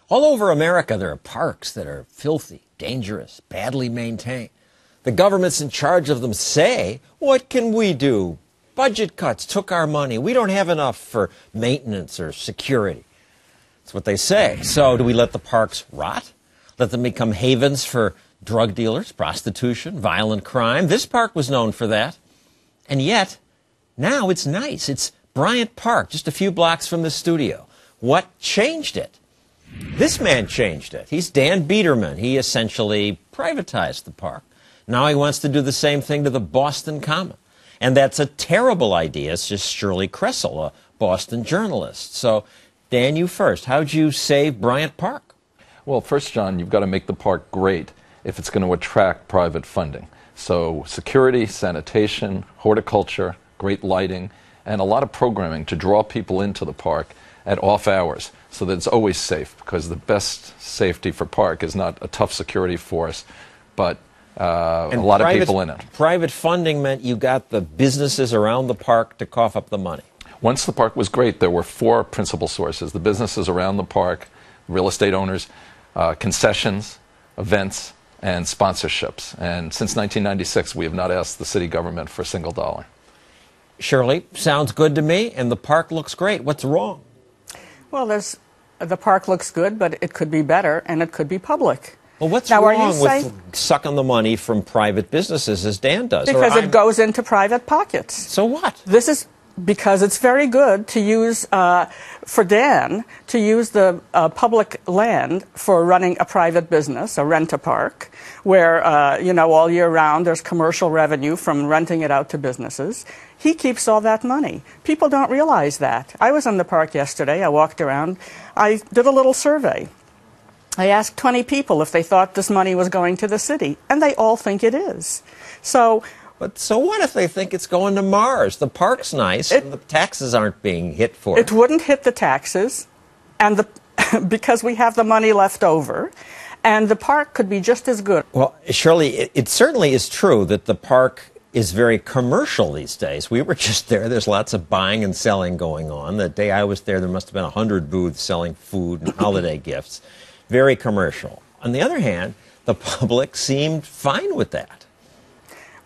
All over America, there are parks that are filthy, dangerous, badly maintained. The governments in charge of them say, what can we do? Budget cuts took our money. We don't have enough for maintenance or security. That's what they say. So do we let the parks rot? Let them become havens for drug dealers, prostitution, violent crime? This park was known for that. And yet, now it's nice. It's Bryant Park, just a few blocks from the studio. What changed it? This man changed it. He's Dan Biederman. He essentially privatized the park. Now he wants to do the same thing to the Boston Common. And that's a terrible idea. It's just Shirley Cressel, a Boston journalist. So, Dan, you first. How'd you save Bryant Park? Well, first, John, you've got to make the park great if it's going to attract private funding. So security, sanitation, horticulture, great lighting, and a lot of programming to draw people into the park at off hours so that it's always safe, because the best safety for park is not a tough security force, but a lot of people in it. Private funding meant you got the businesses around the park to cough up the money. Once the park was great, there were four principal sources: the businesses around the park, real estate owners, concessions, events, and sponsorships. And since 1996, we have not asked the city government for a single dollar. Shirley, sounds good to me, and the park looks great. What's wrong? Well, the park looks good, but it could be better, and it could be public. Well, what's wrong with sucking the money from private businesses as Dan does? Because it goes into private pockets. So what? This is because it's very good to use, for Dan, to use the public land for running a private business, a rent-a-park, where, all year round there's commercial revenue from renting it out to businesses. He keeps all that money. People don't realize that. I was in the park yesterday. I walked around. I did a little survey. I asked 20 people if they thought this money was going to the city, and they all think it is. But so what if they think it's going to Mars? The park's nice, and the taxes aren't being hit for it. It wouldn't hit the taxes, and because we have the money left over, and the park could be just as good. Well, Shirley, it certainly is true that the park is very commercial these days. We were just there. There's lots of buying and selling going on. The day I was there, there must have been 100 booths selling food and holiday gifts. Very commercial. On the other hand, the public seemed fine with that.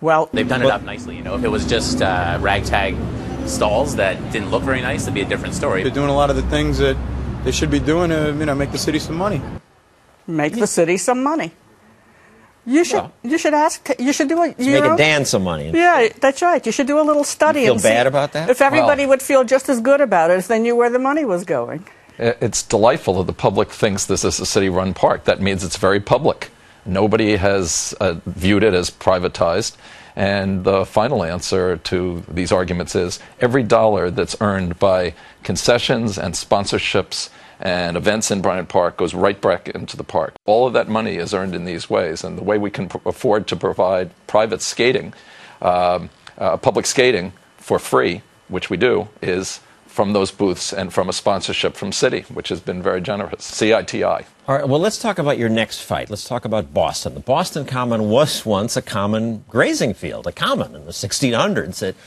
Well, they've done it up nicely. If it was just ragtag stalls that didn't look very nice, it'd be a different story. They're doing a lot of the things that they should be doing to, make the city some money. Make the city some money. You should do it. Making Dan some money. Yeah, that's right. You should do a little study. You feel bad about that? If everybody would feel just as good about it if they knew where the money was going. It's delightful that the public thinks this is a city-run park. That means it's very public. Nobody has viewed it as privatized. And the final answer to these arguments is every dollar that's earned by concessions and sponsorships and events in Bryant Park goes right back into the park. All of that money is earned in these ways. And the way we can afford to provide private skating, public skating for free, which we do, is from those booths and from a sponsorship from Citi, which has been very generous. CITI. All right, well, let's talk about your next fight. Let's talk about Boston. The Boston Common was once a common grazing field, a common in the 1600s. It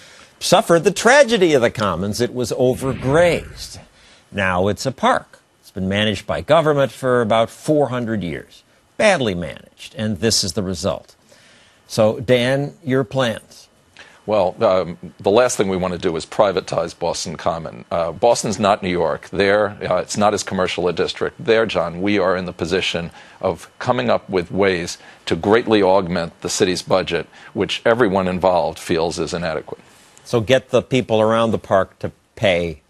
suffered the tragedy of the commons. It was overgrazed. Now it's a park. It's been managed by government for about 400 years. Badly managed, and this is the result. So, Dan, your plans? Well, the last thing we want to do is privatize Boston Common. Boston's not New York. There, it's not as commercial a district. There, John, we are in the position of coming up with ways to greatly augment the city's budget, which everyone involved feels is inadequate. So get the people around the park to pay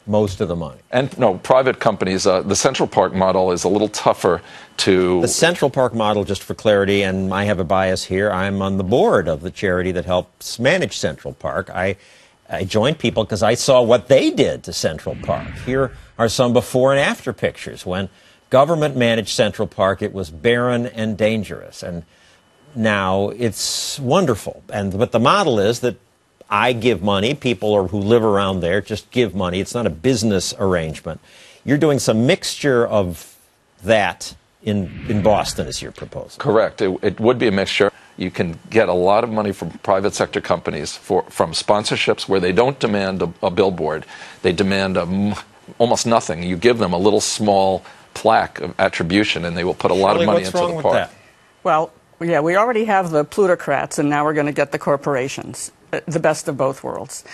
most of the money. And no, private companies, the Central Park model is a little tougher to... The Central Park model, just for clarity, and I have a bias here, I'm on the board of the charity that helps manage Central Park. I joined people because I saw what they did to Central Park. Here are some before and after pictures. When government managed Central Park, it was barren and dangerous. And now it's wonderful. But the model is that I give money, people who live around there just give money. It's not a business arrangement. You're doing some mixture of that in Boston, as your proposal. Correct. It would be a mixture. You can get a lot of money from private sector companies from sponsorships where they don't demand a billboard. They demand almost nothing. You give them a little small plaque of attribution, and they will put a lot of Shirley, money what's into wrong the with park. that? Well, yeah, we already have the plutocrats, and now we're going to get the corporations, the best of both worlds.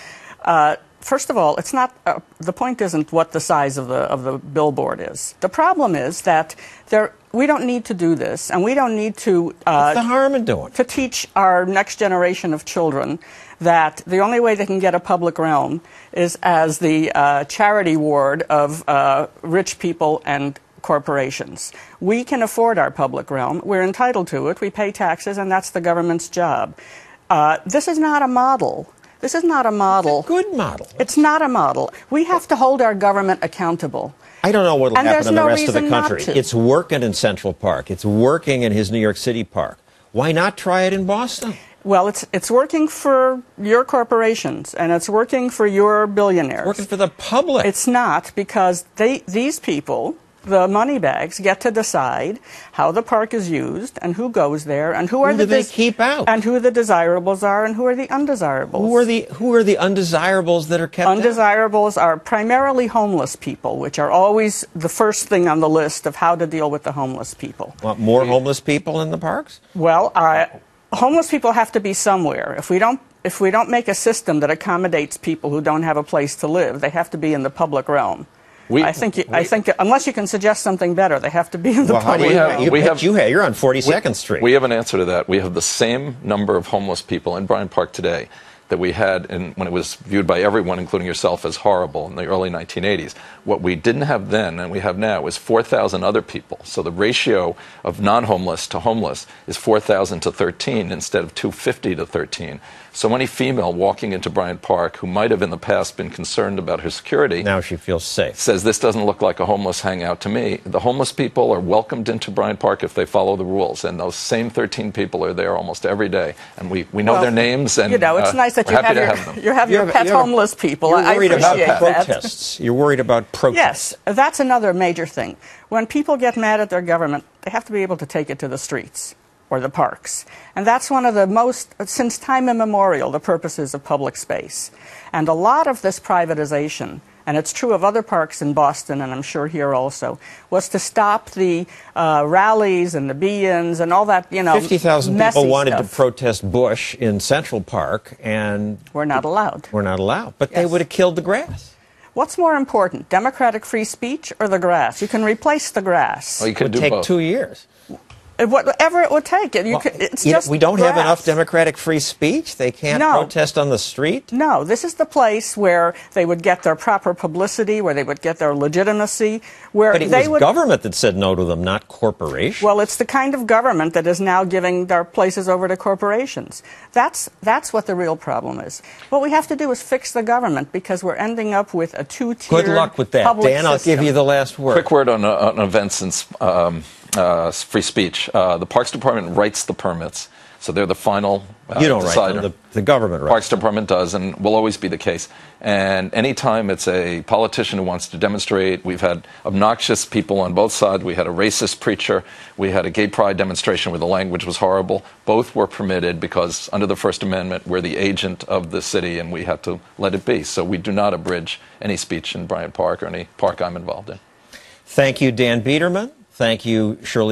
First of all, it's not. The point isn't what the size of the billboard is. The problem is that we don't need to do this, and we don't need to. What's the harm in doing it? To teach our next generation of children that the only way they can get a public realm is as the charity ward of rich people and corporations. We can afford our public realm. We're entitled to it. We pay taxes, and that's the government's job. This is not a model. This is not a model. It's a good model. It's not a model. We have to hold our government accountable. I don't know what will And happen there's in the no rest of the reason not country. to. It's working in Central Park. It's working in his New York City park. Why not try it in Boston? Well, it's working for your corporations, and it's working for your billionaires. Working for the public. It's not, because these people, the money bags, get to decide how the park is used and who goes there and who do they keep out? And who the desirables are and who are the undesirables. Who are the undesirables that are kept out? Undesirables are primarily homeless people, which are always the first thing on the list of how to deal with the homeless people. Want more homeless people in the parks? Well, homeless people have to be somewhere. If we don't make a system that accommodates people who don't have a place to live, they have to be in the public realm. I think unless you can suggest something better, they have to be in the public realm. You're on 42nd Street. We have an answer to that. We have the same number of homeless people in Bryant Park today that we had when it was viewed by everyone, including yourself, as horrible in the early 1980s. What we didn't have then and we have now is 4,000 other people. So the ratio of non-homeless to homeless is 4,000 to 13 instead of 250 to 13. So any female walking into Bryant Park who might have in the past been concerned about her security now she feels safe. Says this doesn't look like a homeless hangout to me. The homeless people are welcomed into Bryant Park if they follow the rules, and those same 13 people are there almost every day, and we know their names. And it's nice that you have your pet homeless people. You're worried about that. protests. You're worried about protests. Yes, that's another major thing. When people get mad at their government, they have to be able to take it to the streets or the parks. And that's one of the most, since time immemorial, the purposes of public space. And a lot of this privatization, and it's true of other parks in Boston, and I'm sure here also, was to stop the rallies and the be-ins and all that, 50,000 people wanted to protest Bush in Central Park, and we're not allowed. We're not allowed. But they would have killed the grass. What's more important, democratic free speech or the grass? You can replace the grass. Well, you could It would take both. 2 years. Whatever it would take. It's just we don't have grass. enough democratic free speech? They can't protest on the street? No, this is the place where they would get their proper publicity, where they would get their legitimacy. But it was government that said no to them, not corporations. Well, it's the kind of government that is now giving their places over to corporations. That's what the real problem is. What we have to do is fix the government, because we're ending up with a two-tiered Good luck with that. Dan, I'll give you the last word. Quick word on events since free speech. The Parks Department writes the permits, so they're the final You don't decider. write them. The government writes Parks Department does, and will always be the case. And anytime it's a politician who wants to demonstrate, we've had obnoxious people on both sides. We had a racist preacher. We had a gay pride demonstration where the language was horrible. Both were permitted because under the First Amendment, we're the agent of the city, and we had to let it be. So we do not abridge any speech in Bryant Park or any park I'm involved in. Thank you, Dan Biederman. Thank you, Shirley.